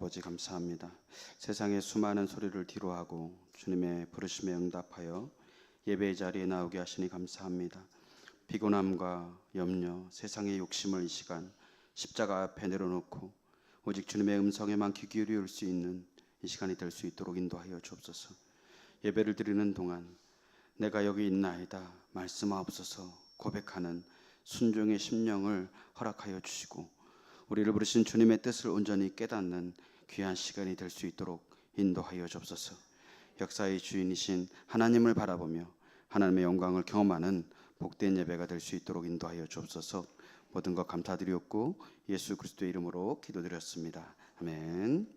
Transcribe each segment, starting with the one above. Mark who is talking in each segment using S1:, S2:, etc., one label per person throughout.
S1: 아버지 감사합니다. 세상의 수많은 소리를 뒤로하고 주님의 부르심에 응답하여 예배의 자리에 나오게 하시니 감사합니다. 피곤함과 염려, 세상의 욕심을 이 시간 십자가 앞에 내려놓고 오직 주님의 음성에만 귀 기울일 수 있는 이 시간이 될 수 있도록 인도하여 주옵소서. 예배를 드리는 동안 내가 여기 있나이다 말씀하옵소서 고백하는 순종의 심령을 허락하여 주시고 우리를 부르신 주님의 뜻을 온전히 깨닫는 귀한 시간이 될 수 있도록 인도하여 주옵소서. 역사의 주인이신 하나님을 바라보며 하나님의 영광을 경험하는 복된 예배가 될 수 있도록 인도하여 주옵소서. 모든 것 감사드리옵고 예수 그리스도의 이름으로 기도드렸습니다. 아멘.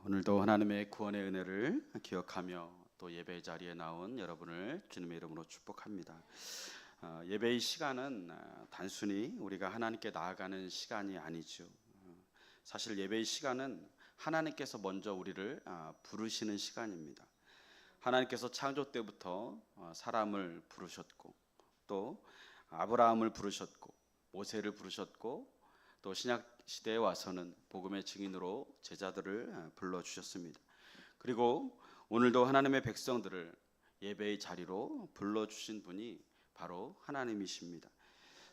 S1: 오늘도 하나님의 구원의 은혜를 기억하며 또 예배 자리에 나온 여러분을 주님의 이름으로 축복합니다. 예배의 시간은 단순히 우리가 하나님께 나아가는 시간이 아니죠. 사실 예배의 시간은 하나님께서 먼저 우리를 부르시는 시간입니다. 하나님께서 창조 때부터 사람을 부르셨고 또 아브라함을 부르셨고 모세를 부르셨고 또 신약 시대에 와서는 복음의 증인으로 제자들을 불러주셨습니다. 그리고 오늘도 하나님의 백성들을 예배의 자리로 불러주신 분이 바로 하나님이십니다.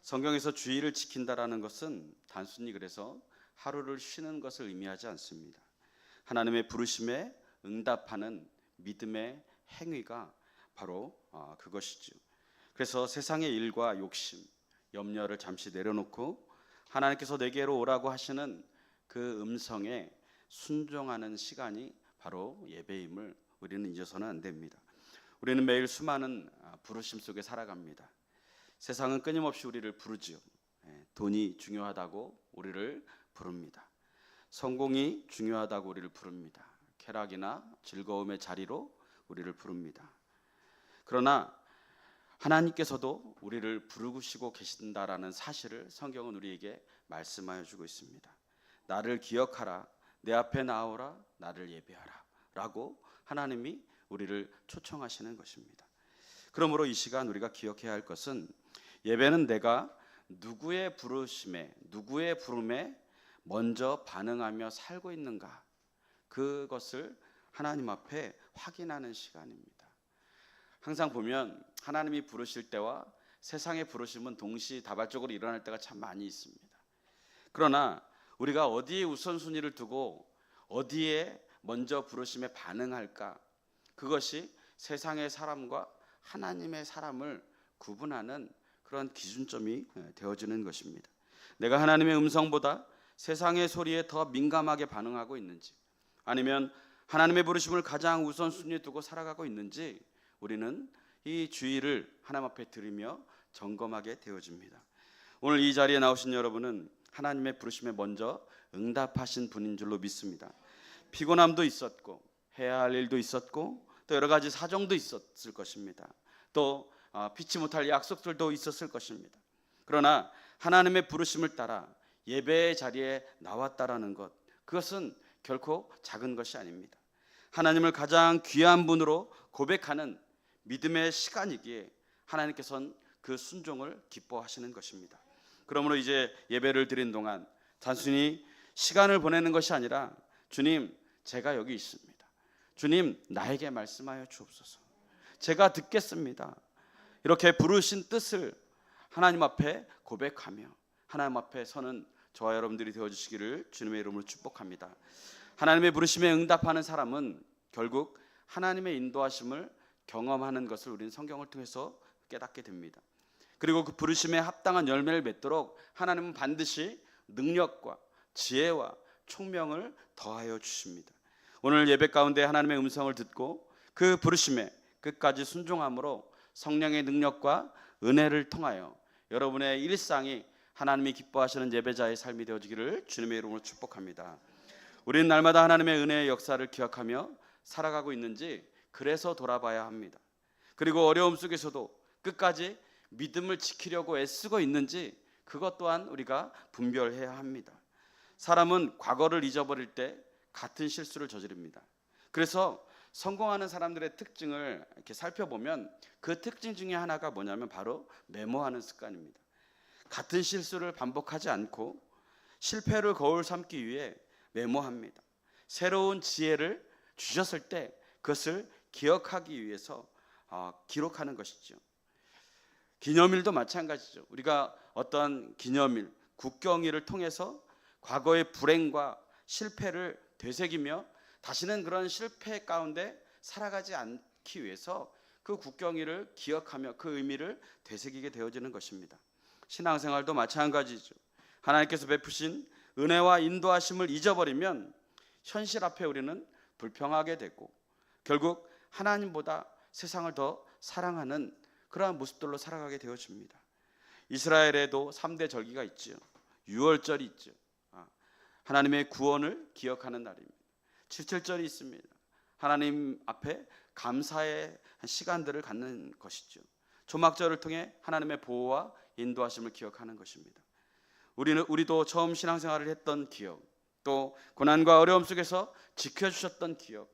S1: 성경에서 주일을 지킨다라는 것은 단순히 그래서 하루를 쉬는 것을 의미하지 않습니다. 하나님의 부르심에 응답하는 믿음의 행위가 바로 그것이죠. 그래서 세상의 일과 욕심, 염려를 잠시 내려놓고 하나님께서 내게로 오라고 하시는 그 음성에 순종하는 시간이 바로 예배임을 우리는 잊어서는 안 됩니다. 우리는 매일 수많은 부르심 속에 살아갑니다. 세상은 끊임없이 우리를 부르지요. 돈이 중요하다고 우리를 부릅니다. 성공이 중요하다고 우리를 부릅니다. 쾌락이나 즐거움의 자리로 우리를 부릅니다. 그러나 하나님께서도 우리를 부르시고 계신다라는 사실을 성경은 우리에게 말씀하여 주고 있습니다. 나를 기억하라, 내 앞에 나오라, 나를 예배하라 라고 하나님이 우리를 초청하시는 것입니다. 그러므로 이 시간 우리가 기억해야 할 것은 예배는 내가 누구의 부르심에, 누구의 부름에 먼저 반응하며 살고 있는가, 그것을 하나님 앞에 확인하는 시간입니다. 항상 보면 하나님이 부르실 때와 세상의 부르심은 동시다발적으로 일어날 때가 참 많이 있습니다. 그러나 우리가 어디에 우선순위를 두고 어디에 먼저 부르심에 반응할까, 그것이 세상의 사람과 하나님의 사람을 구분하는 그런 기준점이 되어지는 것입니다. 내가 하나님의 음성보다 세상의 소리에 더 민감하게 반응하고 있는지, 아니면 하나님의 부르심을 가장 우선순위에 두고 살아가고 있는지 우리는 이 주의를 하나님 앞에 드리며 점검하게 되어집니다. 오늘 이 자리에 나오신 여러분은 하나님의 부르심에 먼저 응답하신 분인 줄로 믿습니다. 피곤함도 있었고 해야 할 일도 있었고 또 여러 가지 사정도 있었을 것입니다. 또 피치 못할 약속들도 있었을 것입니다. 그러나 하나님의 부르심을 따라 예배의 자리에 나왔다라는 것, 그것은 결코 작은 것이 아닙니다. 하나님을 가장 귀한 분으로 고백하는 믿음의 시간이기에 하나님께서는 그 순종을 기뻐하시는 것입니다. 그러므로 이제 예배를 드린 동안 단순히 시간을 보내는 것이 아니라 주님, 제가 여기 있습니다. 주님, 나에게 말씀하여 주옵소서. 제가 듣겠습니다. 이렇게 부르신 뜻을 하나님 앞에 고백하며 하나님 앞에 서는 저와 여러분들이 되어주시기를 주님의 이름으로 축복합니다. 하나님의 부르심에 응답하는 사람은 결국 하나님의 인도하심을 경험하는 것을 우리는 성경을 통해서 깨닫게 됩니다. 그리고 그 부르심에 합당한 열매를 맺도록 하나님은 반드시 능력과 지혜와 총명을 더하여 주십니다. 오늘 예배 가운데 하나님의 음성을 듣고 그 부르심에 끝까지 순종함으로 성령의 능력과 은혜를 통하여 여러분의 일상이 하나님이 기뻐하시는 예배자의 삶이 되어지기를 주님의 이름으로 축복합니다. 우리는 날마다 하나님의 은혜의 역사를 기억하며 살아가고 있는지 그래서 돌아봐야 합니다. 그리고 어려움 속에서도 끝까지 믿음을 지키려고 애쓰고 있는지 그것 또한 우리가 분별해야 합니다. 사람은 과거를 잊어버릴 때 같은 실수를 저지릅니다. 그래서 성공하는 사람들의 특징을 이렇게 살펴보면 그 특징 중에 하나가 뭐냐면 바로 메모하는 습관입니다. 같은 실수를 반복하지 않고 실패를 거울 삼기 위해 메모합니다. 새로운 지혜를 주셨을 때 그것을 기억하기 위해서 기록하는 것이죠. 기념일도 마찬가지죠. 우리가 어떤 기념일, 국경일을 통해서 과거의 불행과 실패를 되새기며 다시는 그런 실패 가운데 살아가지 않기 위해서 그 국경일을 기억하며 그 의미를 되새기게 되어지는 것입니다. 신앙생활도 마찬가지죠. 하나님께서 베푸신 은혜와 인도하심을 잊어버리면 현실 앞에 우리는 불평하게 되고 결국 하나님보다 세상을 더 사랑하는 그러한 모습들로 살아가게 되어집니다. 이스라엘에도 3대 절기가 있죠. 유월절이 있죠. 하나님의 구원을 기억하는 날입니다. 칠칠절이 있습니다. 하나님 앞에 감사의 시간들을 갖는 것이죠. 초막절을 통해 하나님의 보호와 인도하심을 기억하는 것입니다. 우리도 처음 신앙생활을 했던 기억, 또 고난과 어려움 속에서 지켜주셨던 기억,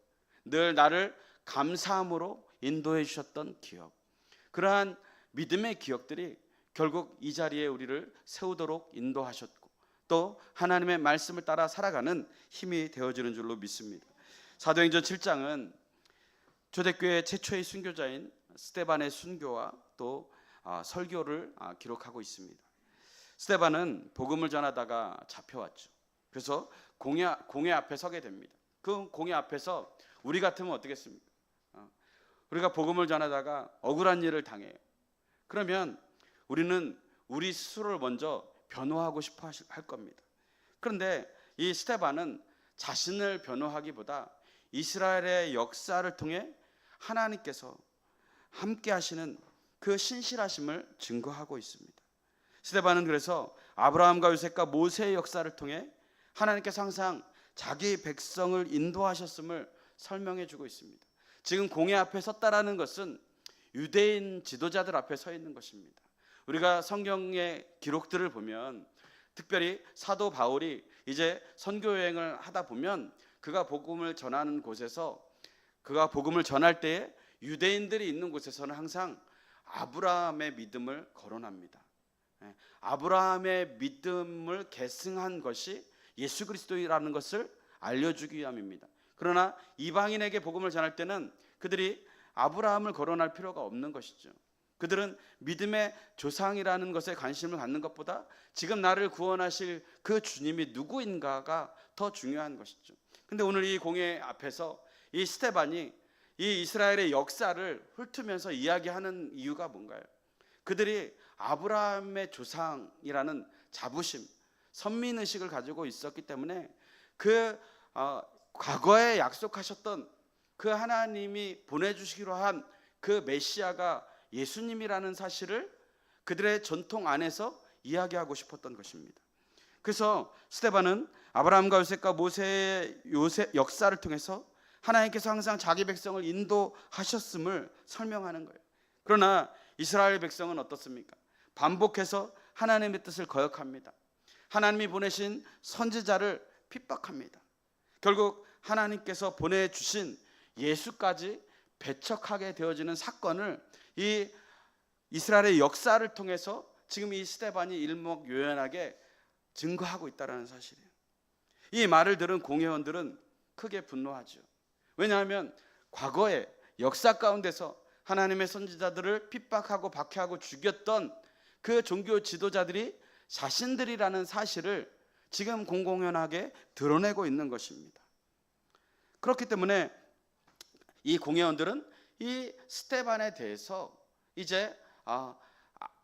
S1: 늘 나를 감사함으로 인도해 주셨던 기억, 그러한 믿음의 기억들이 결국 이 자리에 우리를 세우도록 인도하셨고 또 하나님의 말씀을 따라 살아가는 힘이 되어지는 줄로 믿습니다. 사도행전 7장은 초대교회 최초의 순교자인 스데반의 순교와 또 설교를 기록하고 있습니다. 스데반은 복음을 전하다가 잡혀왔죠. 그래서 공회 앞에 서게 됩니다. 그 공회 앞에서 우리 같으면 어떻겠습니까? 우리가 복음을 전하다가 억울한 일을 당해요. 그러면 우리는 우리 스스로를 먼저 변호하고 싶어 할 겁니다. 그런데 이 스데반은 자신을 변호하기보다 이스라엘의 역사를 통해 하나님께서 함께 하시는 그 신실하심을 증거하고 있습니다. 스데반은 그래서 아브라함과 요셉과 모세의 역사를 통해 하나님께서 항상 자기 백성을 인도하셨음을 설명해 주고 있습니다. 지금 공회 앞에 섰다라는 것은 유대인 지도자들 앞에 서 있는 것입니다. 우리가 성경의 기록들을 보면 특별히 사도 바울이 이제 선교 여행을 하다 보면 그가 복음을 전하는 곳에서 그가 복음을 전할 때에 유대인들이 있는 곳에서는 항상 아브라함의 믿음을 거론합니다. 아브라함의 믿음을 계승한 것이 예수 그리스도라는 것을 알려주기 위함입니다. 그러나 이방인에게 복음을 전할 때는 그들이 아브라함을 거론할 필요가 없는 것이죠. 그들은 믿음의 조상이라는 것에 관심을 갖는 것보다 지금 나를 구원하실 그 주님이 누구인가가 더 중요한 것이죠. 근데 오늘 이 공회 앞에서 이 스데반이 이 이스라엘의 역사를 훑으면서 이야기하는 이유가 뭔가요? 그들이 아브라함의 조상이라는 자부심, 선민의식을 가지고 있었기 때문에 그 과거에 약속하셨던 그 하나님이 보내주시기로 한 그 메시아가 예수님이라는 사실을 그들의 전통 안에서 이야기하고 싶었던 것입니다. 그래서 스데반은 아브라함과 요셉과 모세의 역사를 통해서 하나님께서 항상 자기 백성을 인도하셨음을 설명하는 거예요. 그러나 이스라엘 백성은 어떻습니까? 반복해서 하나님의 뜻을 거역합니다. 하나님이 보내신 선지자를 핍박합니다. 결국 하나님께서 보내주신 예수까지 배척하게 되어지는 사건을 이 이스라엘의 역사를 통해서 지금 이 스데반이 일목요연하게 증거하고 있다는 사실이에요. 이 말을 들은 공회원들은 크게 분노하죠. 왜냐하면 과거의 역사 가운데서 하나님의 선지자들을 핍박하고 박해하고 죽였던 그 종교 지도자들이 자신들이라는 사실을 지금 공공연하게 드러내고 있는 것입니다. 그렇기 때문에 이 공회원들은 이 스데반에 대해서 이제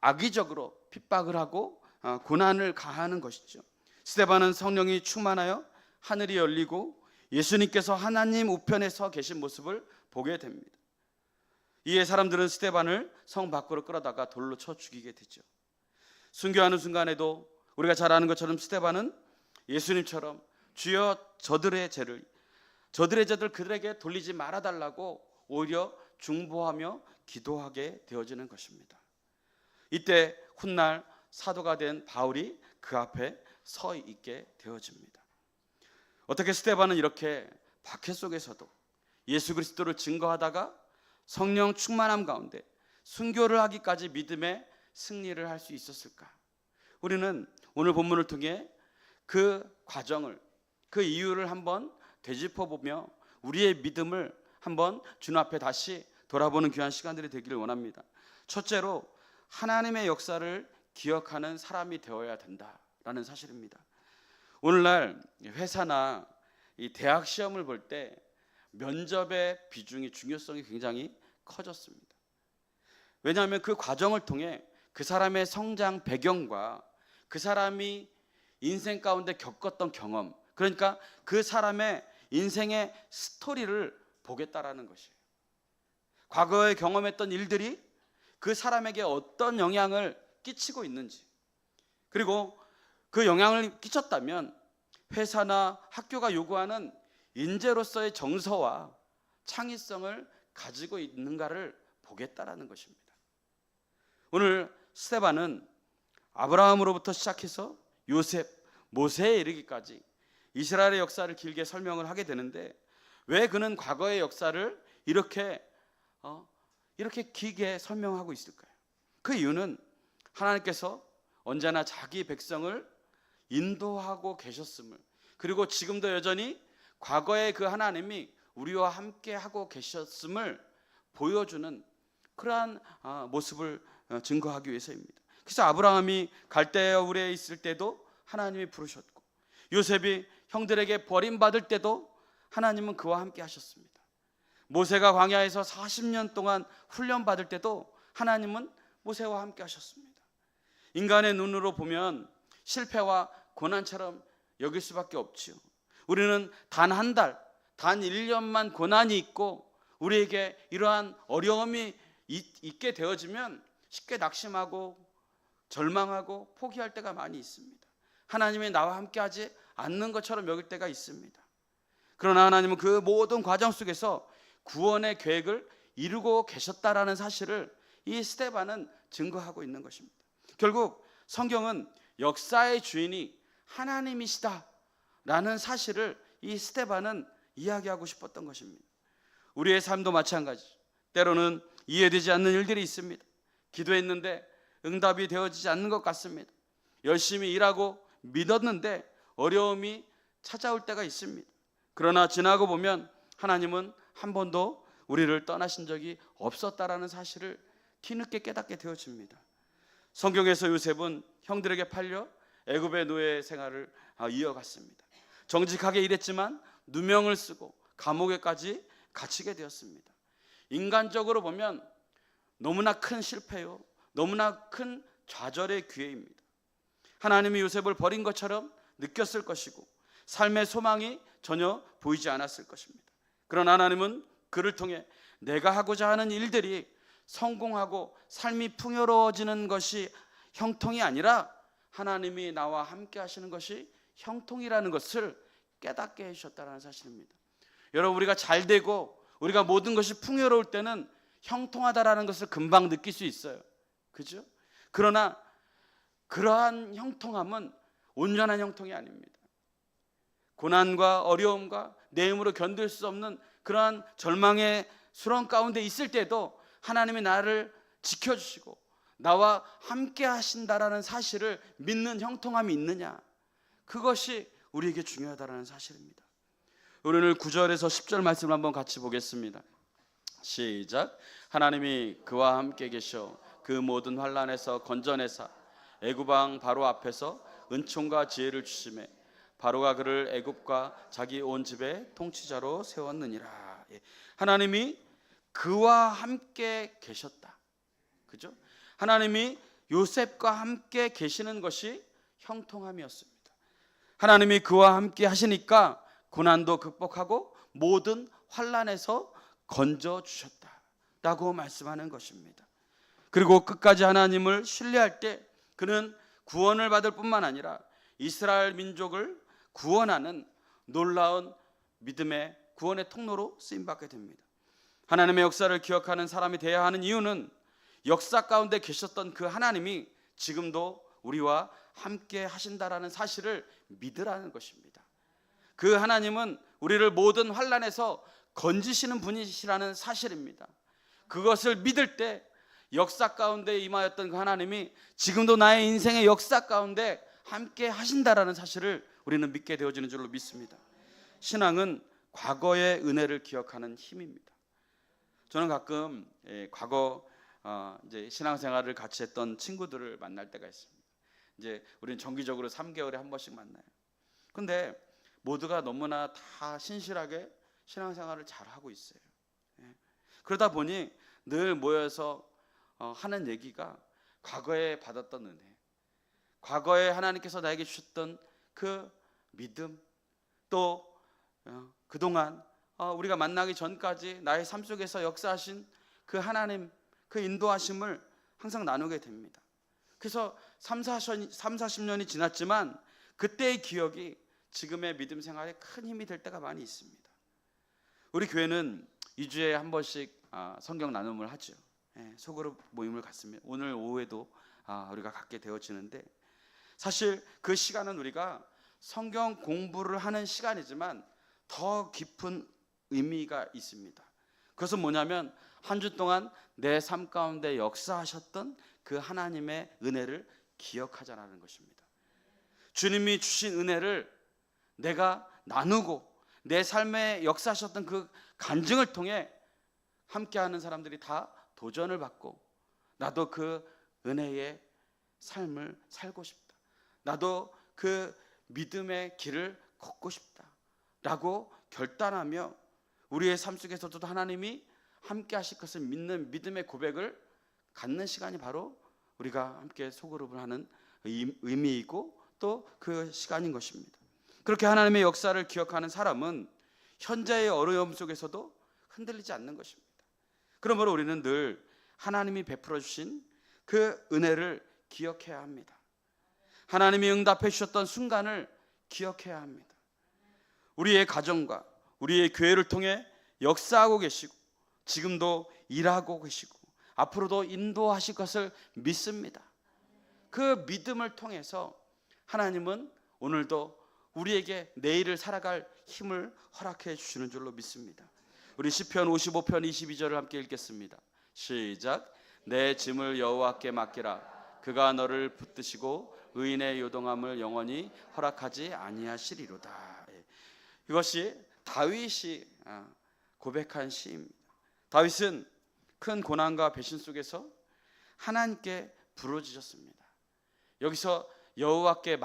S1: 악의적으로 핍박을 하고 고난을 가하는 것이죠. 스데반은 성령이 충만하여 하늘이 열리고 예수님께서 하나님 우편에 서 계신 모습을 보게 됩니다. 이에 사람들은 스데반을 성 밖으로 끌어다가 돌로 쳐 죽이게 되죠. 순교하는 순간에도 우리가 잘 아는 것처럼 스데반은 예수님처럼 주여 저들의 죄를 그들에게 돌리지 말아달라고 오히려 중보하며 기도하게 되어지는 것입니다. 이때 훗날 사도가 된 바울이 그 앞에 서 있게 되어집니다. 어떻게 스데반은 이렇게 박해 속에서도 예수 그리스도를 증거하다가 성령 충만함 가운데 순교를 하기까지 믿음의 승리를 할 수 있었을까? 우리는 오늘 본문을 통해 그 과정을 그 이유를 한번 되짚어보며 우리의 믿음을 한번 주님 앞에 다시 돌아보는 귀한 시간들이 되기를 원합니다. 첫째로 하나님의 역사를 기억하는 사람이 되어야 된다라는 사실입니다. 오늘날 회사나 이 대학 시험을 볼 때 면접의 비중이 중요성이 굉장히 커졌습니다. 왜냐하면 그 과정을 통해 그 사람의 성장 배경과 그 사람이 인생 가운데 겪었던 경험, 그러니까 그 사람의 인생의 스토리를 보겠다라는 것이에요. 과거에 경험했던 일들이 그 사람에게 어떤 영향을 끼치고 있는지, 그리고 그 영향을 끼쳤다면 회사나 학교가 요구하는 인재로서의 정서와 창의성을 가지고 있는가를 보겠다라는 것입니다. 오늘 스데반은 아브라함으로부터 시작해서 요셉, 모세에 이르기까지 이스라엘의 역사를 길게 설명을 하게 되는데, 왜 그는 과거의 역사를 이렇게 길게 설명하고 있을까요? 그 이유는 하나님께서 언제나 자기 백성을 인도하고 계셨음을, 그리고 지금도 여전히 과거의 그 하나님이 우리와 함께 하고 계셨음을 보여주는 그러한 모습을 증거하기 위해서입니다. 그래서 아브라함이 갈대아 우르에 있을 때도 하나님이 부르셨고, 요셉이 형들에게 버림받을 때도 하나님은 그와 함께 하셨습니다. 모세가 광야에서 40년 동안 훈련받을 때도 하나님은 모세와 함께 하셨습니다. 인간의 눈으로 보면 실패와 고난처럼 여길 수밖에 없지요. 우리는 단 한 달, 단 1년만 고난이 있고 우리에게 이러한 어려움이 있게 되어지면 쉽게 낙심하고 절망하고 포기할 때가 많이 있습니다. 하나님이 나와 함께하지 않는 것처럼 여길 때가 있습니다. 그러나 하나님은 그 모든 과정 속에서 구원의 계획을 이루고 계셨다라는 사실을 이 스데반은 증거하고 있는 것입니다. 결국 성경은 역사의 주인이 하나님이시다라는 사실을 이 스데반은 이야기하고 싶었던 것입니다. 우리의 삶도 마찬가지. 때로는 이해되지 않는 일들이 있습니다. 기도했는데 응답이 되어지지 않는 것 같습니다. 열심히 일하고 믿었는데 어려움이 찾아올 때가 있습니다. 그러나 지나고 보면 하나님은 한 번도 우리를 떠나신 적이 없었다라는 사실을 뒤늦게 깨닫게 되어집니다. 성경에서 요셉은 형들에게 팔려 애굽의 노예 생활을 이어갔습니다. 정직하게 일했지만 누명을 쓰고 감옥에까지 갇히게 되었습니다. 인간적으로 보면 너무나 큰 실패요, 너무나 큰 좌절의 기회입니다. 하나님이 요셉을 버린 것처럼 느꼈을 것이고 삶의 소망이 전혀 보이지 않았을 것입니다. 그러나 하나님은 그를 통해 내가 하고자 하는 일들이 성공하고 삶이 풍요로워지는 것이 형통이 아니라 하나님이 나와 함께 하시는 것이 형통이라는 것을 깨닫게 해주셨다는 사실입니다. 여러분, 우리가 잘 되고 우리가 모든 것이 풍요로울 때는 형통하다라는 것을 금방 느낄 수 있어요. 그죠? 그러나 그러한 형통함은 온전한 형통이 아닙니다. 고난과 어려움과 내 힘으로 견딜 수 없는 그러한 절망의 수렁 가운데 있을 때도 하나님이 나를 지켜주시고 나와 함께 하신다라는 사실을 믿는 형통함이 있느냐, 그것이 우리에게 중요하다라는 사실입니다. 오늘 9절에서 10절 말씀을 한번 같이 보겠습니다. 시작. 하나님이 그와 함께 계셔 그 모든 환난에서 건져내사 애굽 왕 바로 앞에서 은총과 지혜를 주시매 바로가 그를 애굽과 자기 온 집의 통치자로 세웠느니라. 하나님이 그와 함께 계셨다. 그죠? 하나님이 요셉과 함께 계시는 것이 형통함이었습니다. 하나님이 그와 함께 하시니까 고난도 극복하고 모든 환난에서 건져 주셨다라고 말씀하는 것입니다. 그리고 끝까지 하나님을 신뢰할 때 그는 구원을 받을 뿐만 아니라 이스라엘 민족을 구원하는 놀라운 믿음의 구원의 통로로 쓰임받게 됩니다. 하나님의 역사를 기억하는 사람이 되어야 하는 이유는 역사 가운데 계셨던 그 하나님이 지금도 우리와 함께 하신다라는 사실을 믿으라는 것입니다. 그 하나님은 우리를 모든 환난에서 건지시는 분이시라는 사실입니다. 그것을 믿을 때 역사 가운데 임하였던 그 하나님이 지금도 나의 인생의 역사 가운데 함께 하신다라는 사실을 우리는 믿게 되어지는 줄로 믿습니다. 신앙은 과거의 은혜를 기억하는 힘입니다. 저는 가끔 과거 이제 신앙생활을 같이 했던 친구들을 만날 때가 있습니다. 이제 우리는 정기적으로 3개월에 한 번씩 만나요. 근데 모두가 너무나 다 신실하게 신앙생활을 잘 하고 있어요. 그러다 보니 늘 모여서 하는 얘기가 과거에 받았던 은혜, 과거에 하나님께서 나에게 주셨던 그 믿음, 또 그동안 우리가 만나기 전까지 나의 삶 속에서 역사하신 그 하나님, 그 인도하심을 항상 나누게 됩니다. 그래서 30-40년이 지났지만 그때의 기억이 지금의 믿음 생활에 큰 힘이 될 때가 많이 있습니다. 우리 교회는 2주에 한 번씩 성경 나눔을 하죠. 소그룹 모임을 갖습니다. 오늘 오후에도 우리가 갖게 되어지는데, 사실 그 시간은 우리가 성경 공부를 하는 시간이지만 더 깊은 의미가 있습니다. 그것은 뭐냐면 한 주 동안 내 삶 가운데 역사하셨던 그 하나님의 은혜를 기억하자라는 것입니다. 주님이 주신 은혜를 내가 나누고 내 삶에 역사하셨던 그 간증을 통해 함께하는 사람들이 다 도전을 받고, 나도 그 은혜의 삶을 살고 싶다, 나도 그 믿음의 길을 걷고 싶다 라고 결단하며 우리의 삶 속에서도 하나님이 함께 하실 것을 믿는 믿음의 고백을 갖는 시간이 바로 우리가 함께 소그룹을 하는 의미이고 또 그 시간인 것입니다. 그렇게 하나님의 역사를 기억하는 사람은 현재의 어려움 속에서도 흔들리지 않는 것입니다. 그러므로 우리는 늘 하나님이 베풀어 주신 그 은혜를 기억해야 합니다. 하나님이 응답해 주셨던 순간을 기억해야 합니다. 우리의 가정과 우리의 교회를 통해 역사하고 계시고 지금도 일하고 계시고 앞으로도 인도하실 것을 믿습니다. 그 믿음을 통해서 하나님은 오늘도 우리에게 내일을 살아갈 힘을 허락해 주시는 줄로 믿습니다. 우리 시편 55편 22절을 함께 읽겠습니다. 시작. 내 짐을 여호와께 맡기라. 그가 너를 붙드시고 의인의 요동함을 영원히 허락하지 아니하시리로다. 이것이 다윗이 고백한 시입니다. 다윗은 큰 고난과 배신 속에서 하나님께 부르짖었습니다. 여기서 여호와께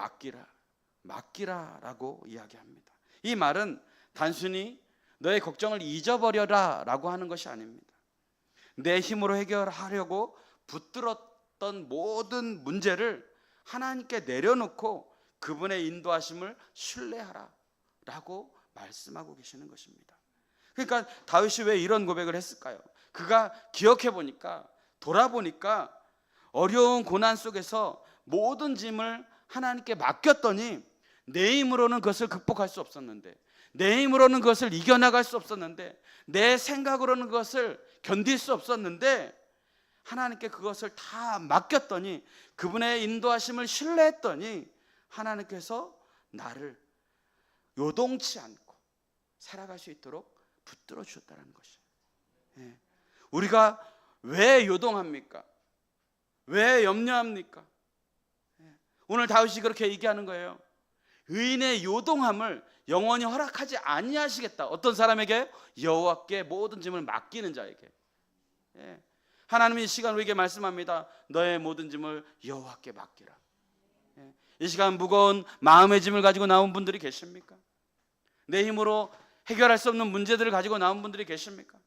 S1: 맡기라라고 이야기합니다. 이 말은 단순히 너의 걱정을 잊어버려라 라고 하는 것이 아닙니다. 내 힘으로 해결하려고 붙들었던 모든 문제를 하나님께 내려놓고 그분의 인도하심을 신뢰하라 라고 말씀하고 계시는 것입니다. 그러니까 다윗이 왜 이런 고백을 했을까요? 그가 기억해 보니까, 돌아보니까 어려운 고난 속에서 모든 짐을 하나님께 맡겼더니 내 힘으로는 그것을 극복할 수 없었는데, 내 힘으로는 그것을 이겨나갈 수 없었는데, 내 생각으로는 그것을 견딜 수 없었는데 하나님께 그것을 다 맡겼더니, 그분의 인도하심을 신뢰했더니 하나님께서 나를 요동치 않고 살아갈 수 있도록 붙들어 주셨다는 것이에요. 우리가 왜 요동합니까? 왜 염려합니까? 오늘 다윗이 그렇게 얘기하는 거예요. 의인의 요동함을 영원히 허락하지 아니하시겠다. 어떤 사람에게? 여호와께 모든 짐을 맡기는 자에게. 하나님이 이 시간 우리에게 말씀합니다. 너의 모든 짐을 여호와께 맡기라. 이 시간 무거운 마음의 짐을 가지고 나온 분들이 계십니까? 내 힘으로 해결할 수 없는 문제들을 가지고 나온 분들이 계십니까?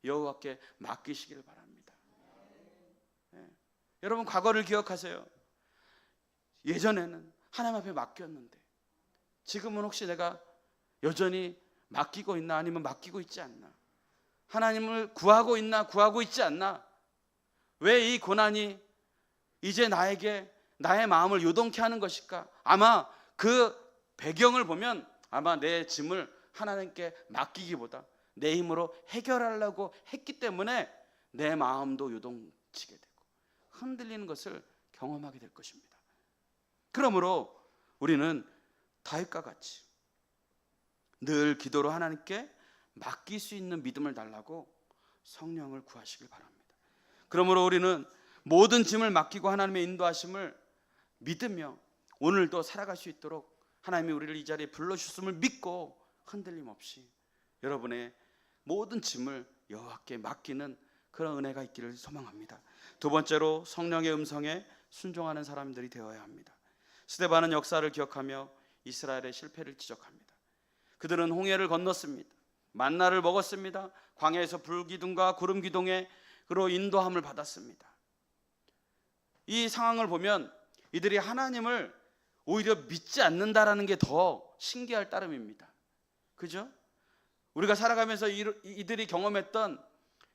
S1: 여호와께 맡기시기를 바랍니다. 여러분, 과거를 기억하세요. 예전에는 하나님 앞에 맡겼는데 지금은 혹시 내가 여전히 맡기고 있나, 아니면 맡기고 있지 않나? 하나님을 구하고 있나, 구하고 있지 않나? 왜 이 고난이 이제 나에게 나의 마음을 요동케 하는 것일까? 아마 그 배경을 보면 아마 내 짐을 하나님께 맡기기보다 내 힘으로 해결하려고 했기 때문에 내 마음도 요동치게 되고 흔들리는 것을 경험하게 될 것입니다. 그러므로 우리는 다윗과 같이 늘 기도로 하나님께 맡길 수 있는 믿음을 달라고 성령을 구하시길 바랍니다. 그러므로 우리는 모든 짐을 맡기고 하나님의 인도하심을 믿으며 오늘도 살아갈 수 있도록 하나님이 우리를 이 자리에 불러주셨음을 믿고 흔들림 없이 여러분의 모든 짐을 여호와께 맡기는 그런 은혜가 있기를 소망합니다. 두 번째로 성령의 음성에 순종하는 사람들이 되어야 합니다. 스데반은 역사를 기억하며 이스라엘의 실패를 지적합니다. 그들은 홍해를 건넜습니다. 만나를 먹었습니다. 광야에서 불기둥과 구름기둥으로 인도함을 받았습니다. 이 상황을 보면 이들이 하나님을 오히려 믿지 않는다라는 게 더 신기할 따름입니다. 그죠? 우리가 살아가면서 이들이 경험했던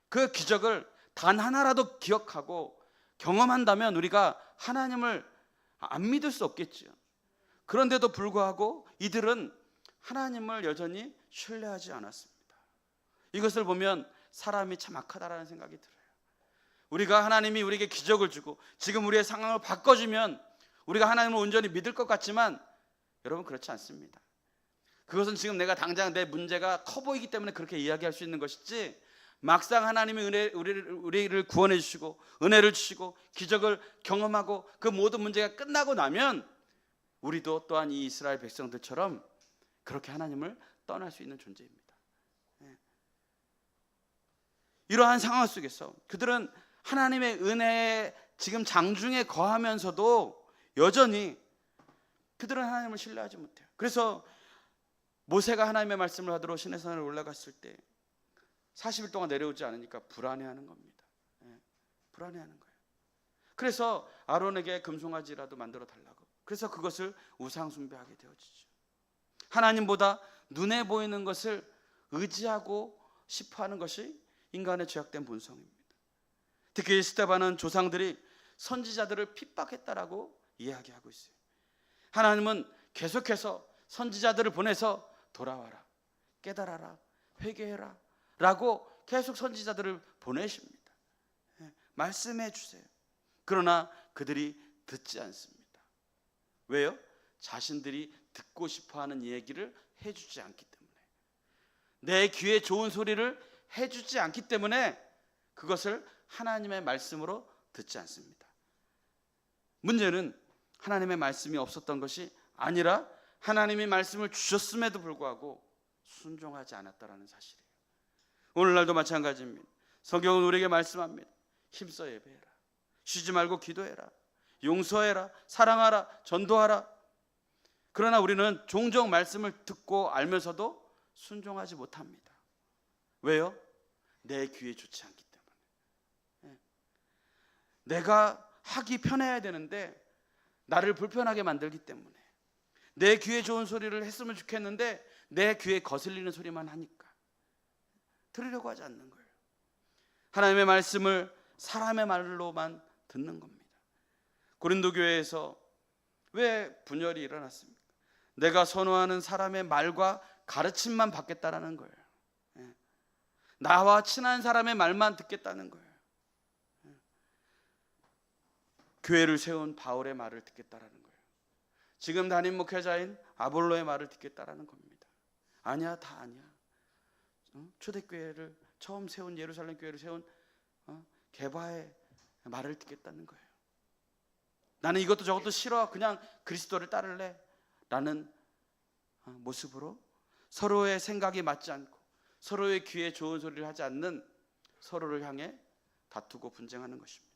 S1: 그 기적을 단 하나라도 기억하고 경험한다면 우리가 하나님을 안 믿을 수 없겠죠. 그런데도 불구하고 이들은 하나님을 여전히 신뢰하지 않았습니다. 이것을 보면 사람이 참 악하다라는 생각이 들어요. 우리가 하나님이 우리에게 기적을 주고 지금 우리의 상황을 바꿔주면 우리가 하나님을 온전히 믿을 것 같지만 여러분 그렇지 않습니다. 그것은 지금 내가 당장 내 문제가 커 보이기 때문에 그렇게 이야기할 수 있는 것이지, 막상 하나님이 우리를 구원해 주시고 은혜를 주시고 기적을 경험하고 그 모든 문제가 끝나고 나면 우리도 또한 이 이스라엘 백성들처럼 그렇게 하나님을 떠날 수 있는 존재입니다. 이러한 상황 속에서 그들은 하나님의 은혜에 지금 장중에 거하면서도 여전히 그들은 하나님을 신뢰하지 못해요. 그래서 모세가 하나님의 말씀을 받으러 시내산을 올라갔을 때 40일 동안 내려오지 않으니까 불안해하는 겁니다. 불안해하는 거예요. 그래서 아론에게 금송아지라도 만들어 달라고. 그래서 그것을 우상 숭배하게 되어지죠. 하나님보다 눈에 보이는 것을 의지하고 싶어하는 것이 인간의 죄악된 본성입니다. 특히 스데반은 조상들이 선지자들을 핍박했다라고 이야기하고 있어요. 하나님은 계속해서 선지자들을 보내서 돌아와라, 깨달아라, 회개해라 라고 계속 선지자들을 보내십니다. 말씀해 주세요. 그러나 그들이 듣지 않습니다. 왜요? 자신들이 듣고 싶어하는 얘기를 해주지 않기 때문에, 내 귀에 좋은 소리를 해주지 않기 때문에 그것을 하나님의 말씀으로 듣지 않습니다. 문제는 하나님의 말씀이 없었던 것이 아니라 하나님이 말씀을 주셨음에도 불구하고 순종하지 않았다라는 사실이에요. 오늘날도 마찬가지입니다. 성경은 우리에게 말씀합니다. 힘써 예배해라, 쉬지 말고 기도해라, 용서해라, 사랑하라, 전도하라. 그러나 우리는 종종 말씀을 듣고 알면서도 순종하지 못합니다. 왜요? 내 귀에 좋지 않기 때문에. 내가 하기 편해야 되는데 나를 불편하게 만들기 때문에, 내 귀에 좋은 소리를 했으면 좋겠는데 내 귀에 거슬리는 소리만 하니까 들으려고 하지 않는 거예요. 하나님의 말씀을 사람의 말로만 듣는 겁니다. 고린도 교회에서 왜 분열이 일어났습니까? 내가 선호하는 사람의 말과 가르침만 받겠다라는 거예요. 나와 친한 사람의 말만 듣겠다는 거예요. 교회를 세운 바울의 말을 듣겠다라는 거예요. 지금 담임 목회자인 아볼로의 말을 듣겠다라는 겁니다. 아니야, 다 아니야. 초대교회를 처음 세운, 예루살렘 교회를 세운 게바의 말을 듣겠다는 거예요. 나는 이것도 저것도 싫어, 그냥 그리스도를 따를래 라는 모습으로 서로의 생각이 맞지 않고 서로의 귀에 좋은 소리를 하지 않는 서로를 향해 다투고 분쟁하는 것입니다.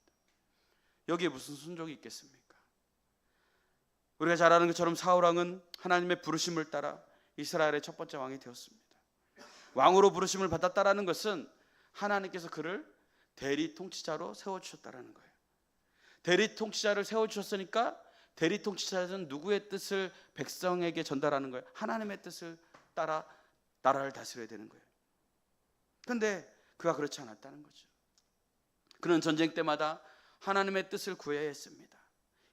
S1: 여기에 무슨 순종이 있겠습니까? 우리가 잘 아는 것처럼 사울왕은 하나님의 부르심을 따라 이스라엘의 첫 번째 왕이 되었습니다. 왕으로 부르심을 받았다라는 것은 하나님께서 그를 대리 통치자로 세워주셨다라는 거예요. 대리 통치자를 세워주셨으니까 대리 통치자는 누구의 뜻을 백성에게 전달하는 거예요? 하나님의 뜻을 따라 나라를 다스려야 되는 거예요. 그런데 그가 그렇지 않았다는 거죠. 그는 전쟁 때마다 하나님의 뜻을 구해야 했습니다.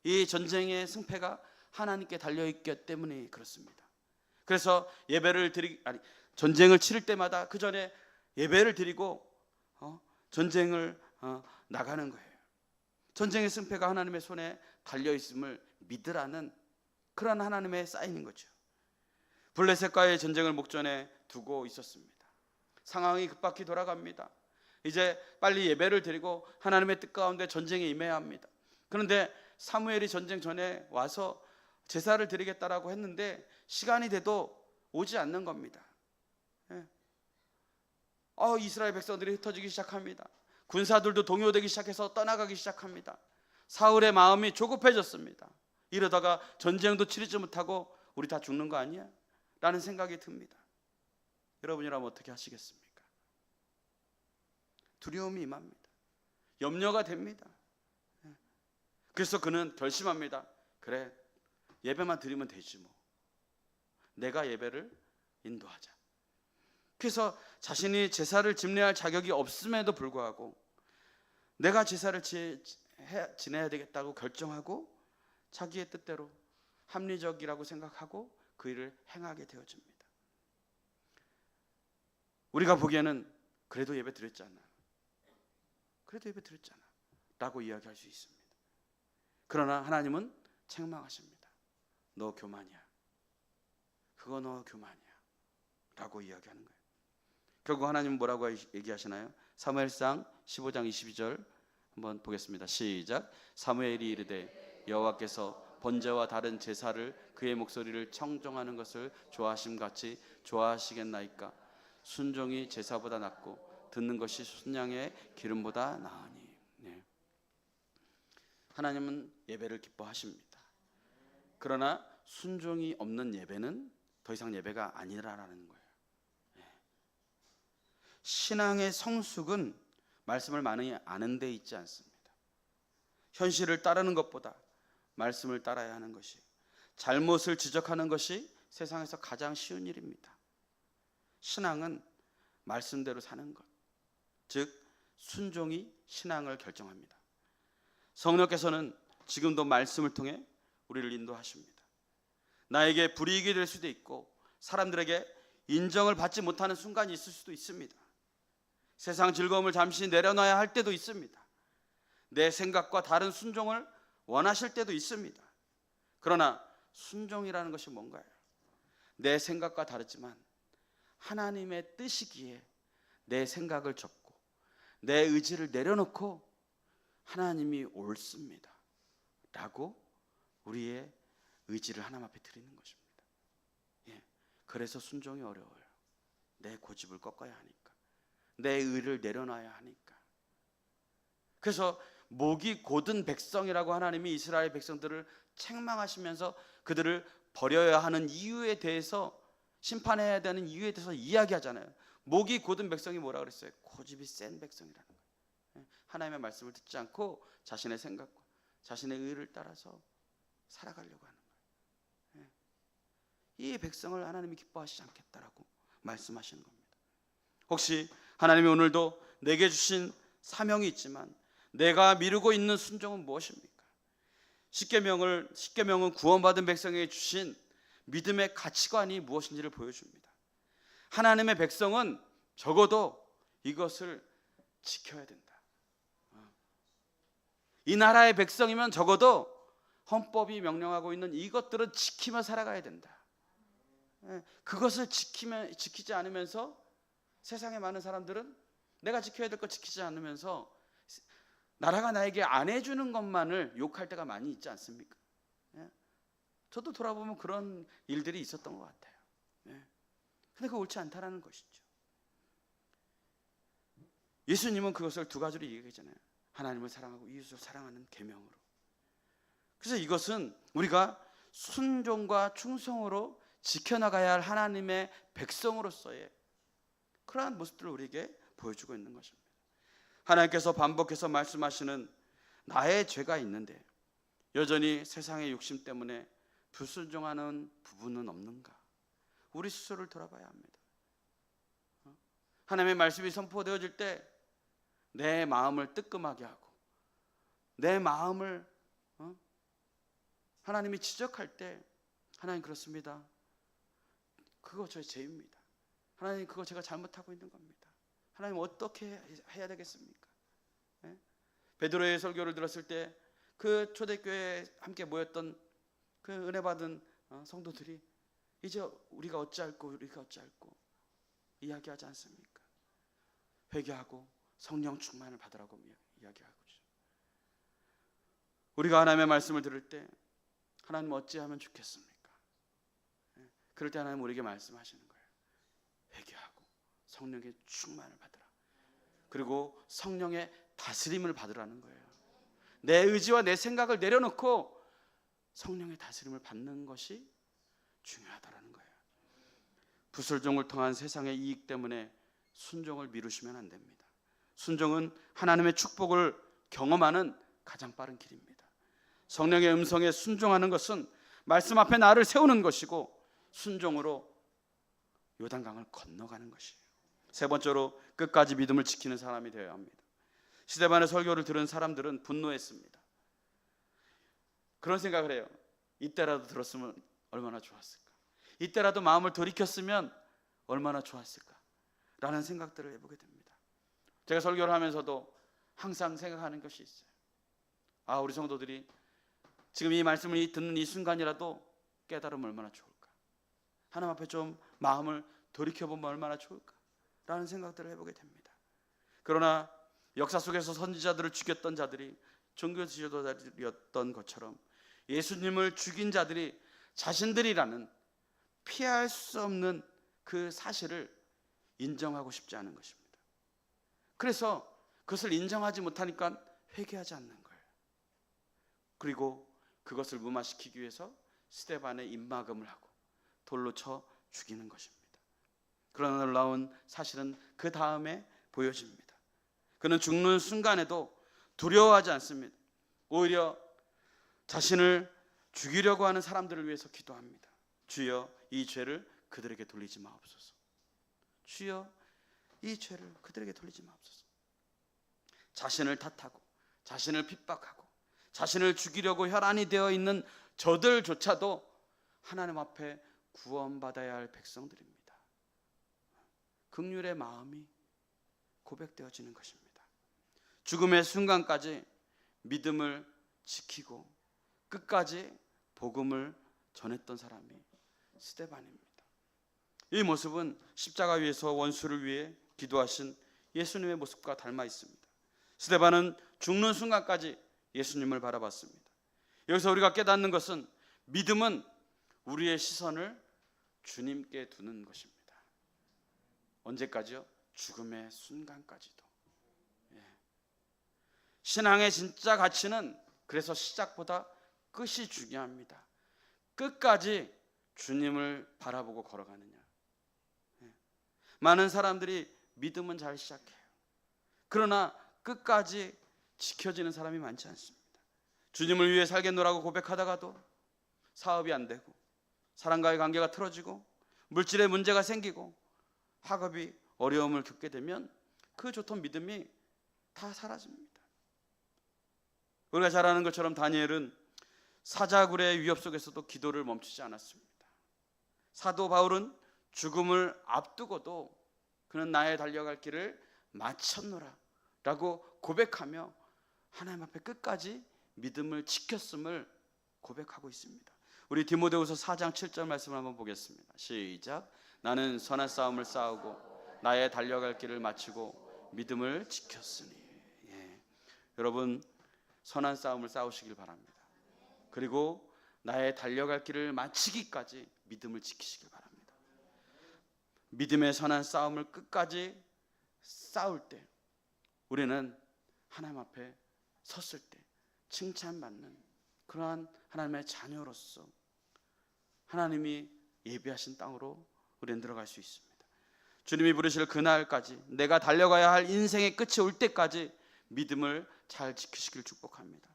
S1: 이 전쟁의 승패가 하나님께 달려있기 때문에 그렇습니다. 그래서 전쟁을 치를 때마다 그 전에 예배를 드리고 전쟁을 나가는 거예요. 전쟁의 승패가 하나님의 손에 달려있음을 믿으라는 그런 하나님의 사인인 거죠. 블레셋과의 전쟁을 목전에 두고 있었습니다. 상황이 급박히 돌아갑니다. 이제 빨리 예배를 드리고 하나님의 뜻 가운데 전쟁에 임해야 합니다. 그런데 사무엘이 전쟁 전에 와서 제사를 드리겠다라고 했는데 시간이 돼도 오지 않는 겁니다. 이스라엘 백성들이 흩어지기 시작합니다. 군사들도 동요되기 시작해서 떠나가기 시작합니다. 사울의 마음이 조급해졌습니다. 이러다가 전쟁도 치르지 못하고 우리 다 죽는 거 아니야? 라는 생각이 듭니다. 여러분이라면 어떻게 하시겠습니까? 두려움이 임합니다. 염려가 됩니다. 그래서 그는 결심합니다. 그래, 예배만 드리면 되지 뭐. 내가 예배를 인도하자. 그래서 자신이 제사를 집례할 자격이 없음에도 불구하고 내가 제사를 지내야 되겠다고 결정하고 자기의 뜻대로 합리적이라고 생각하고 그 일을 행하게 되어집니다. 우리가 보기에는 그래도 예배 드렸잖아, 그래도 예배 드렸잖아 라고 이야기할 수 있습니다. 그러나 하나님은 책망하십니다. 너 교만이야, 그거 너 교만이야 라고 이야기하는 거예요. 결국 하나님은 뭐라고 얘기하시나요? 사무엘상 15장 22절 한번 보겠습니다. 시작. 사무엘이 이르되 여호와께서 번제와 다른 제사를 그의 목소리를 청종하는 것을 좋아하심같이 좋아하시겠나이까? 순종이 제사보다 낫고 듣는 것이 순양의 기름보다 나으니. 하나님은 예배를 기뻐하십니다. 그러나 순종이 없는 예배는 더 이상 예배가 아니라라는 거예요. 신앙의 성숙은 말씀을 많이 아는 데 있지 않습니다. 현실을 따르는 것보다 말씀을 따라야 하는 것이, 잘못을 지적하는 것이 세상에서 가장 쉬운 일입니다. 신앙은 말씀대로 사는 것, 즉 순종이 신앙을 결정합니다. 성령께서는 지금도 말씀을 통해 우리를 인도하십니다. 나에게 불이익이 될 수도 있고 사람들에게 인정을 받지 못하는 순간이 있을 수도 있습니다. 세상 즐거움을 잠시 내려놔야 할 때도 있습니다. 내 생각과 다른 순종을 원하실 때도 있습니다. 그러나 순종이라는 것이 뭔가요? 내 생각과 다르지만 하나님의 뜻이기에 내 생각을 접고 내 의지를 내려놓고 하나님이 옳습니다 라고 우리의 의지를 하나님 앞에 드리는 것입니다. 그래서 순종이 어려워요. 내 고집을 꺾어야 하니까, 내 의를 내려놔야 하니까. 그래서 목이 곧은 백성이라고 하나님이 이스라엘 백성들을 책망하시면서 그들을 버려야 하는 이유에 대해서, 심판해야 되는 이유에 대해서 이야기하잖아요. 목이 곧은 백성이 뭐라 그랬어요? 고집이 센 백성이라는 거예요. 하나님의 말씀을 듣지 않고 자신의 생각과 자신의 의를 따라서 살아가려고 하는 거예요. 이 백성을 하나님이 기뻐하시지 않겠다라고 말씀하시는 겁니다. 혹시 하나님이 오늘도 내게 주신 사명이 있지만 내가 미루고 있는 순종은 무엇입니까? 십계명은 구원받은 백성에게 주신 믿음의 가치관이 무엇인지를 보여줍니다. 하나님의 백성은 적어도 이것을 지켜야 된다. 이 나라의 백성이면 적어도 헌법이 명령하고 있는 이것들은 지키며 살아가야 된다. 그것을 지키지 않으면서 세상의 많은 사람들은 내가 지켜야 될 것 지키지 않으면서 나라가 나에게 안 해주는 것만을 욕할 때가 많이 있지 않습니까? 저도 돌아보면 그런 일들이 있었던 것 같아요. 근데 그거 옳지 않다라는 것이죠. 예수님은 그것을 두 가지로 얘기하잖아요. 하나님을 사랑하고 이웃을 사랑하는 계명으로. 그래서 이것은 우리가 순종과 충성으로 지켜나가야 할 하나님의 백성으로서의 그러한 모습들을 우리에게 보여주고 있는 것입니다. 하나님께서 반복해서 말씀하시는 나의 죄가 있는데 여전히 세상의 욕심 때문에 불순종하는 부분은 없는가? 우리 스스로를 돌아봐야 합니다. 하나님의 말씀이 선포되어질 때 내 마음을 뜨끔하게 하고 내 마음을 하나님이 지적할 때 하나님 그렇습니다. 그거 저의 죄입니다. 하나님 그거 제가 잘못하고 있는 겁니다. 하나님 어떻게 해야 되겠습니까? 베드로의 설교를 들었을 때 그 초대교회에 함께 모였던 그 은혜 받은 성도들이 이제 우리가 어찌할꼬 이야기하지 않습니까? 회개하고 성령 충만을 받으라고 이야기하고 있죠. 우리가 하나님의 말씀을 들을 때 하나님 어찌하면 좋겠습니까? 그럴 때 하나님 우리에게 말씀하시는 거예요. 회개하고 성령의 충만을 받으라. 그리고 성령의 다스림을 받으라는 거예요. 내 의지와 내 생각을 내려놓고 성령의 다스림을 받는 것이 중요하다라는 거예요. 부설종을 통한 세상의 이익 때문에 순종을 미루시면 안 됩니다. 순종은 하나님의 축복을 경험하는 가장 빠른 길입니다. 성령의 음성에 순종하는 것은 말씀 앞에 나를 세우는 것이고 순종으로 요단강을 건너가는 것이에요. 세 번째로 끝까지 믿음을 지키는 사람이 되어야 합니다. 스데반의 설교를 들은 사람들은 분노했습니다. 그런 생각을 해요. 이때라도 들었으면 얼마나 좋았을까? 이때라도 마음을 돌이켰으면 얼마나 좋았을까? 라는 생각들을 해보게 됩니다. 제가 설교를 하면서도 항상 생각하는 것이 있어요. 우리 성도들이 지금 이 말씀을 듣는 이 순간이라도 깨달으면 얼마나 좋을까? 하나님 앞에 좀 마음을 돌이켜보면 얼마나 좋을까? 라는 생각들을 해보게 됩니다. 그러나 역사 속에서 선지자들을 죽였던 자들이 종교 지도자들이었던 것처럼 예수님을 죽인 자들이 자신들이라는 피할 수 없는 그 사실을 인정하고 싶지 않은 것입니다. 그래서 그것을 인정하지 못하니까 회개하지 않는 거예요. 그리고 그것을 무마시키기 위해서 스데반의 입막음을 하고 돌로 쳐 죽이는 것입니다. 그러나 놀라운 사실은 그 다음에 보여집니다. 그는 죽는 순간에도 두려워하지 않습니다. 오히려 자신을 죽이려고 하는 사람들을 위해서 기도합니다. 주여 이 죄를 그들에게 돌리지 마옵소서. 주여 이 죄를 그들에게 돌리지 마옵소서. 자신을 탓하고 자신을 핍박하고 자신을 죽이려고 혈안이 되어 있는 저들조차도 하나님 앞에 구원받아야 할 백성들입니다. 긍휼의 마음이 고백되어지는 것입니다. 죽음의 순간까지 믿음을 지키고 끝까지 복음을 전했던 사람이 스데반입니다. 이 모습은 십자가 위에서 원수를 위해 기도하신 예수님의 모습과 닮아 있습니다. 스데반은 죽는 순간까지 예수님을 바라봤습니다. 여기서 우리가 깨닫는 것은 믿음은 우리의 시선을 주님께 두는 것입니다. 언제까지요? 죽음의 순간까지도. 신앙의 진짜 가치는 그래서 시작보다 끝이 중요합니다. 끝까지 주님을 바라보고 걸어가느냐. 많은 사람들이 믿음은 잘 시작해요. 그러나 끝까지 지켜지는 사람이 많지 않습니다. 주님을 위해 살겠노라고 고백하다가도 사업이 안 되고 사람과의 관계가 틀어지고 물질의 문제가 생기고 학업이 어려움을 겪게 되면 그 좋던 믿음이 다 사라집니다. 우리가 잘 아는 것처럼 다니엘은 사자굴의 위협 속에서도 기도를 멈추지 않았습니다. 사도 바울은 죽음을 앞두고도 그는 나의 달려갈 길을 마쳤노라 라고 고백하며 하나님 앞에 끝까지 믿음을 지켰음을 고백하고 있습니다. 우리 디모데후서 4장 7절 말씀을 한번 보겠습니다. 시작. 나는 선한 싸움을 싸우고 나의 달려갈 길을 마치고 믿음을 지켰으니. 여러분 선한 싸움을 싸우시길 바랍니다. 그리고 나의 달려갈 길을 마치기까지 믿음을 지키시길 바랍니다. 믿음의 선한 싸움을 끝까지 싸울 때 우리는 하나님 앞에 섰을 때 칭찬받는 그러한 하나님의 자녀로서 하나님이 예비하신 땅으로 우리는 들어갈 수 있습니다. 주님이 부르실 그날까지 내가 달려가야 할 인생의 끝이 올 때까지 믿음을 잘 지키시길 축복합니다.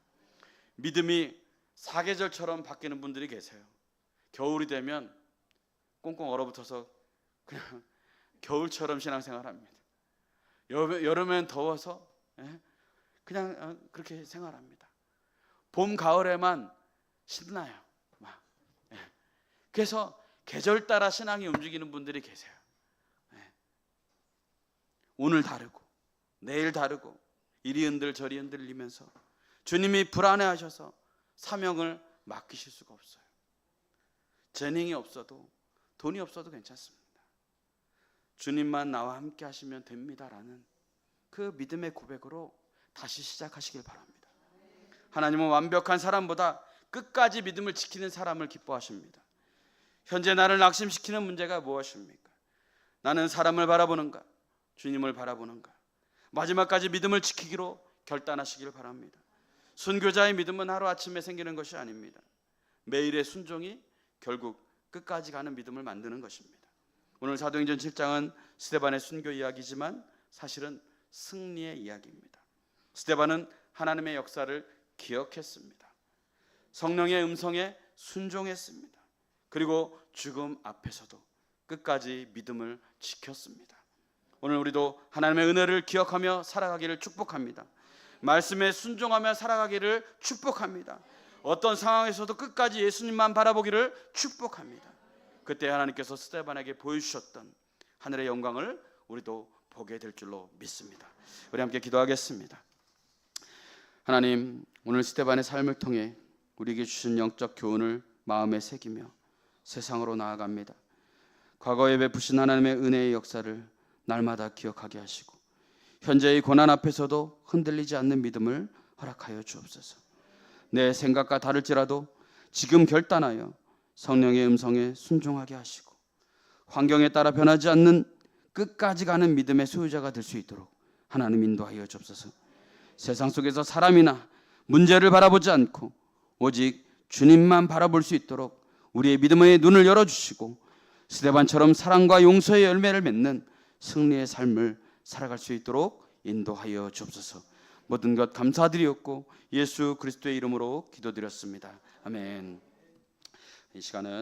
S1: 믿음이 사계절처럼 바뀌는 분들이 계세요. 겨울이 되면 꽁꽁 얼어붙어서 그냥 겨울처럼 신앙생활합니다. 여름엔 더워서 그냥 그렇게 생활합니다. 봄, 가을에만 신나요. 그래서 계절 따라 신앙이 움직이는 분들이 계세요. 오늘 다르고 내일 다르고 이리 흔들 저리 흔들리면서 주님이 불안해하셔서 사명을 맡기실 수가 없어요. 재능이 없어도 돈이 없어도 괜찮습니다. 주님만 나와 함께 하시면 됩니다라는 그 믿음의 고백으로 다시 시작하시길 바랍니다. 하나님은 완벽한 사람보다 끝까지 믿음을 지키는 사람을 기뻐하십니다. 현재 나를 낙심시키는 문제가 무엇입니까? 나는 사람을 바라보는가? 주님을 바라보는가? 마지막까지 믿음을 지키기로 결단하시길 바랍니다. 순교자의 믿음은 하루아침에 생기는 것이 아닙니다. 매일의 순종이 결국 끝까지 가는 믿음을 만드는 것입니다. 오늘 사도행전 7장은 스데반의 순교 이야기지만 사실은 승리의 이야기입니다. 스데반은 하나님의 역사를 기억했습니다. 성령의 음성에 순종했습니다. 그리고 죽음 앞에서도 끝까지 믿음을 지켰습니다. 오늘 우리도 하나님의 은혜를 기억하며 살아가기를 축복합니다. 말씀에 순종하며 살아가기를 축복합니다. 어떤 상황에서도 끝까지 예수님만 바라보기를 축복합니다. 그때 하나님께서 스데반에게 보여주셨던 하늘의 영광을 우리도 보게 될 줄로 믿습니다. 우리 함께 기도하겠습니다. 하나님, 오늘 스데반의 삶을 통해 우리에게 주신 영적 교훈을 마음에 새기며 세상으로 나아갑니다. 과거에 베푸신 하나님의 은혜의 역사를 날마다 기억하게 하시고 현재의 고난 앞에서도 흔들리지 않는 믿음을 허락하여 주옵소서. 내 생각과 다를지라도 지금 결단하여 성령의 음성에 순종하게 하시고 환경에 따라 변하지 않는 끝까지 가는 믿음의 소유자가 될 수 있도록 하나님 인도하여 주옵소서. 세상 속에서 사람이나 문제를 바라보지 않고 오직 주님만 바라볼 수 있도록 우리의 믿음의 눈을 열어주시고 스데반처럼 사랑과 용서의 열매를 맺는 승리의 삶을 살아갈 수 있도록 인도하여 주옵소서. 모든 것 감사드리옵고 예수 그리스도의 이름으로 기도드렸습니다. 아멘. 이 시간은